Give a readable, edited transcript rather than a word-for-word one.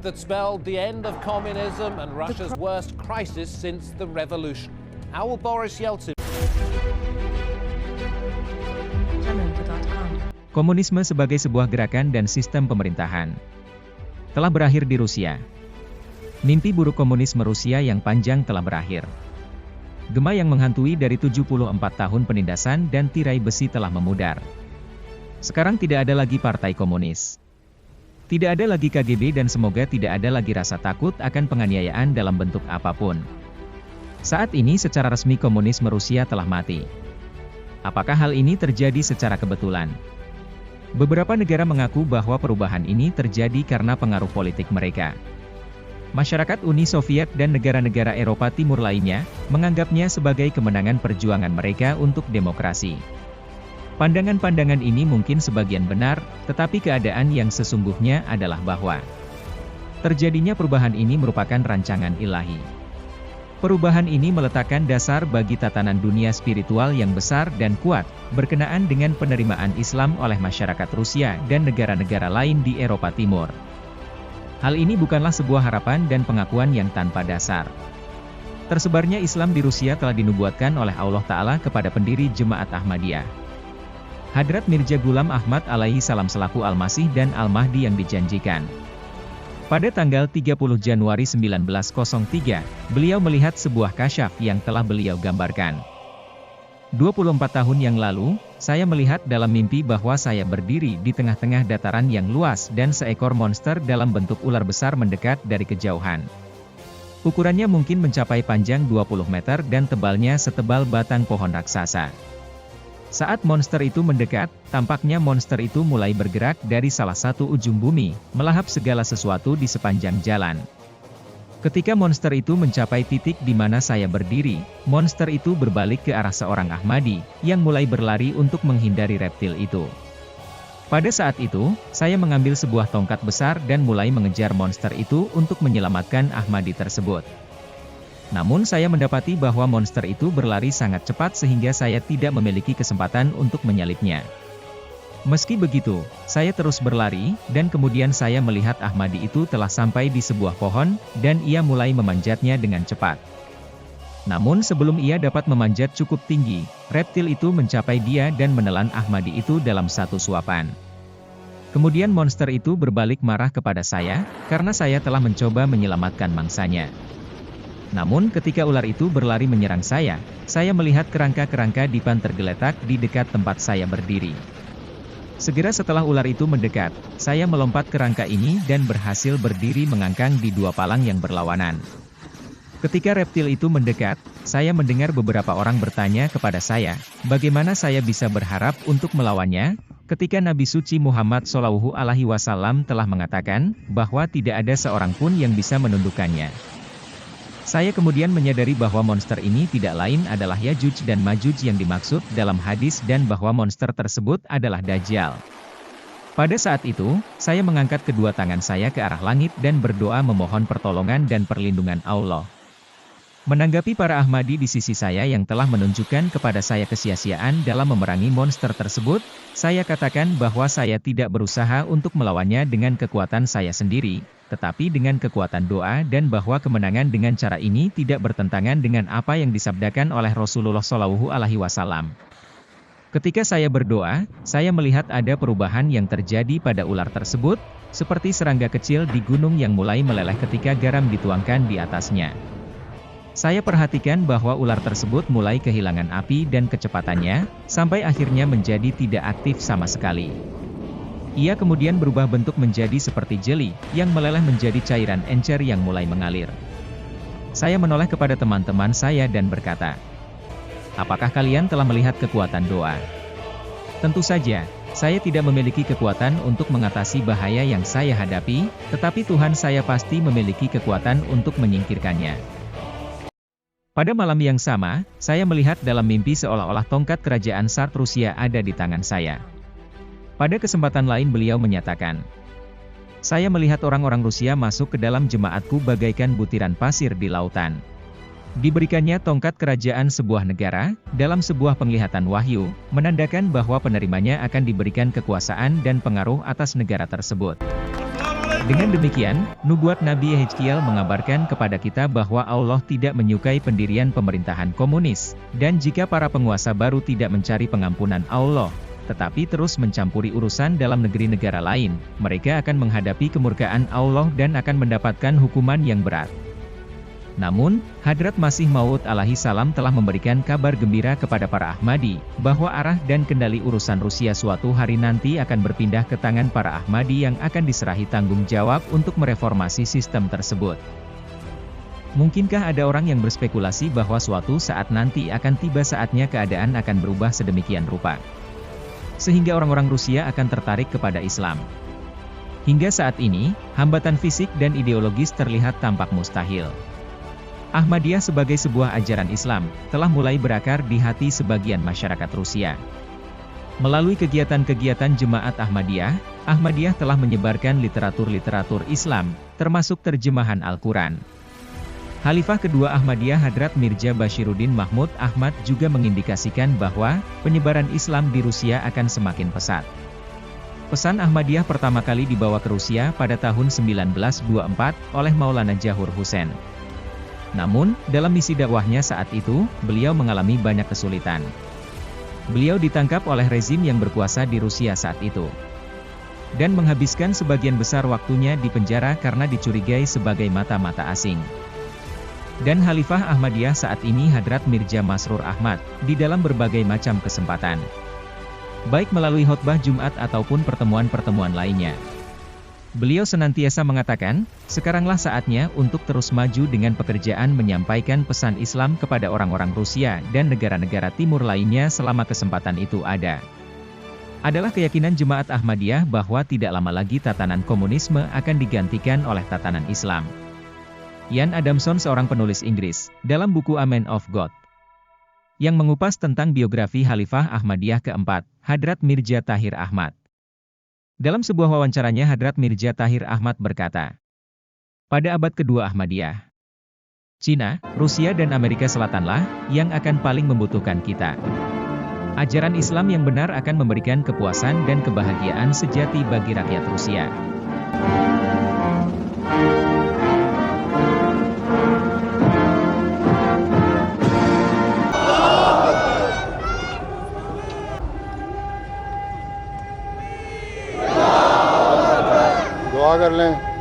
that spelled the end of communism and Russia's worst crisis since the revolution. How will Boris Yeltsin... Komunisme sebagai sebuah gerakan dan sistem pemerintahan telah berakhir di Rusia. Mimpi buruk komunisme Rusia yang panjang telah berakhir. Gema yang menghantui dari 74 tahun penindasan dan tirai besi telah memudar. Sekarang tidak ada lagi partai komunis. Tidak ada lagi KGB dan semoga tidak ada lagi rasa takut akan penganiayaan dalam bentuk apapun. Saat ini secara resmi komunisme Rusia telah mati. Apakah hal ini terjadi secara kebetulan? Beberapa negara mengaku bahwa perubahan ini terjadi karena pengaruh politik mereka. Masyarakat Uni Soviet dan negara-negara Eropa Timur lainnya menganggapnya sebagai kemenangan perjuangan mereka untuk demokrasi. Pandangan-pandangan ini mungkin sebagian benar, tetapi keadaan yang sesungguhnya adalah bahwa terjadinya perubahan ini merupakan rancangan ilahi. Perubahan ini meletakkan dasar bagi tatanan dunia spiritual yang besar dan kuat, berkenaan dengan penerimaan Islam oleh masyarakat Rusia dan negara-negara lain di Eropa Timur. Hal ini bukanlah sebuah harapan dan pengakuan yang tanpa dasar. Tersebarnya Islam di Rusia telah dinubuatkan oleh Allah Ta'ala kepada pendiri Jemaat Ahmadiyah. Hadrat Mirza Ghulam Ahmad alaihi salam selaku Al-Masih dan Al-Mahdi yang dijanjikan. Pada tanggal 30 Januari 1903, beliau melihat sebuah kasyaf yang telah beliau gambarkan. 24 tahun yang lalu, saya melihat dalam mimpi bahwa saya berdiri di tengah-tengah dataran yang luas dan seekor monster dalam bentuk ular besar mendekat dari kejauhan. Ukurannya mungkin mencapai panjang 20 meter dan tebalnya setebal batang pohon raksasa. Saat monster itu mendekat, tampaknya monster itu mulai bergerak dari salah satu ujung bumi, melahap segala sesuatu di sepanjang jalan. Ketika monster itu mencapai titik di mana saya berdiri, monster itu berbalik ke arah seorang Ahmadi, yang mulai berlari untuk menghindari reptil itu. Pada saat itu, saya mengambil sebuah tongkat besar dan mulai mengejar monster itu untuk menyelamatkan Ahmadi tersebut. Namun saya mendapati bahwa monster itu berlari sangat cepat sehingga saya tidak memiliki kesempatan untuk menyalipnya. Meski begitu, saya terus berlari, dan kemudian saya melihat Ahmadi itu telah sampai di sebuah pohon, dan ia mulai memanjatnya dengan cepat. Namun sebelum ia dapat memanjat cukup tinggi, reptil itu mencapai dia dan menelan Ahmadi itu dalam satu suapan. Kemudian monster itu berbalik marah kepada saya, karena saya telah mencoba menyelamatkan mangsanya. Namun ketika ular itu berlari menyerang saya melihat kerangka-kerangka dipan tergeletak di dekat tempat saya berdiri. Segera setelah ular itu mendekat, saya melompat ke rangka ini dan berhasil berdiri mengangkang di dua palang yang berlawanan. Ketika reptil itu mendekat, saya mendengar beberapa orang bertanya kepada saya, bagaimana saya bisa berharap untuk melawannya, ketika Nabi Suci Muhammad SAW telah mengatakan, bahwa tidak ada seorang pun yang bisa menundukkannya. Saya kemudian menyadari bahwa monster ini tidak lain adalah Yajuj dan Majuj yang dimaksud dalam hadis dan bahwa monster tersebut adalah Dajjal. Pada saat itu, saya mengangkat kedua tangan saya ke arah langit dan berdoa memohon pertolongan dan perlindungan Allah. Menanggapi para Ahmadi di sisi saya yang telah menunjukkan kepada saya kesia-siaan dalam memerangi monster tersebut, saya katakan bahwa saya tidak berusaha untuk melawannya dengan kekuatan saya sendiri, tetapi dengan kekuatan doa dan bahwa kemenangan dengan cara ini tidak bertentangan dengan apa yang disabdakan oleh Rasulullah SAW. Ketika saya berdoa, saya melihat ada perubahan yang terjadi pada ular tersebut, seperti serangga kecil di gunung yang mulai meleleh ketika garam dituangkan di atasnya. Saya perhatikan bahwa ular tersebut mulai kehilangan api dan kecepatannya, sampai akhirnya menjadi tidak aktif sama sekali. Ia kemudian berubah bentuk menjadi seperti jeli, yang meleleh menjadi cairan encer yang mulai mengalir. Saya menoleh kepada teman-teman saya dan berkata, apakah kalian telah melihat kekuatan doa? Tentu saja, saya tidak memiliki kekuatan untuk mengatasi bahaya yang saya hadapi, tetapi Tuhan saya pasti memiliki kekuatan untuk menyingkirkannya. Pada malam yang sama, saya melihat dalam mimpi seolah-olah tongkat kerajaan Tsar Rusia ada di tangan saya. Pada kesempatan lain beliau menyatakan, saya melihat orang-orang Rusia masuk ke dalam jemaatku bagaikan butiran pasir di lautan. Diberikannya tongkat kerajaan sebuah negara, dalam sebuah penglihatan wahyu, menandakan bahwa penerimanya akan diberikan kekuasaan dan pengaruh atas negara tersebut. Dengan demikian, nubuat Nabi Yehezkiel mengabarkan kepada kita bahwa Allah tidak menyukai pendirian pemerintahan komunis, dan jika para penguasa baru tidak mencari pengampunan Allah, tetapi terus mencampuri urusan dalam negeri negara lain, mereka akan menghadapi kemurkaan Allah dan akan mendapatkan hukuman yang berat. Namun, Hadrat Masih Maud alaihi salam telah memberikan kabar gembira kepada para Ahmadi, bahwa arah dan kendali urusan Rusia suatu hari nanti akan berpindah ke tangan para Ahmadi yang akan diserahi tanggung jawab untuk mereformasi sistem tersebut. Mungkinkah ada orang yang berspekulasi bahwa suatu saat nanti akan tiba saatnya keadaan akan berubah sedemikian rupa, sehingga orang-orang Rusia akan tertarik kepada Islam? Hingga saat ini, hambatan fisik dan ideologis terlihat tampak mustahil. Ahmadiyah sebagai sebuah ajaran Islam, telah mulai berakar di hati sebagian masyarakat Rusia. Melalui kegiatan-kegiatan Jemaat Ahmadiyah, Ahmadiyah telah menyebarkan literatur-literatur Islam, termasuk terjemahan Al-Quran. Khalifah kedua Ahmadiyah Hadrat Mirza Bashiruddin Mahmud Ahmad juga mengindikasikan bahwa, penyebaran Islam di Rusia akan semakin pesat. Pesan Ahmadiyah pertama kali dibawa ke Rusia pada tahun 1924, oleh Maulana Jahur Hussain. Namun, dalam misi dakwahnya saat itu, beliau mengalami banyak kesulitan. Beliau ditangkap oleh rezim yang berkuasa di Rusia saat itu, dan menghabiskan sebagian besar waktunya di penjara karena dicurigai sebagai mata-mata asing. Dan Khalifah Ahmadiyah saat ini Hadrat Mirza Masroor Ahmad, di dalam berbagai macam kesempatan, baik melalui khotbah Jumat ataupun pertemuan-pertemuan lainnya, beliau senantiasa mengatakan, sekaranglah saatnya untuk terus maju dengan pekerjaan menyampaikan pesan Islam kepada orang-orang Rusia dan negara-negara timur lainnya selama kesempatan itu ada. Adalah keyakinan Jemaat Ahmadiyah bahwa tidak lama lagi tatanan komunisme akan digantikan oleh tatanan Islam. Ian Adamson, seorang penulis Inggris, dalam buku A Man of God, yang mengupas tentang biografi Khalifah Ahmadiyah keempat, Hadrat Mirza Tahir Ahmad. Dalam sebuah wawancaranya Hadrat Mirza Tahir Ahmad berkata, pada abad kedua Ahmadiyah, Cina, Rusia dan Amerika Selatanlah yang akan paling membutuhkan kita. Ajaran Islam yang benar akan memberikan kepuasan dan kebahagiaan sejati bagi rakyat Rusia. दुआ कर लें।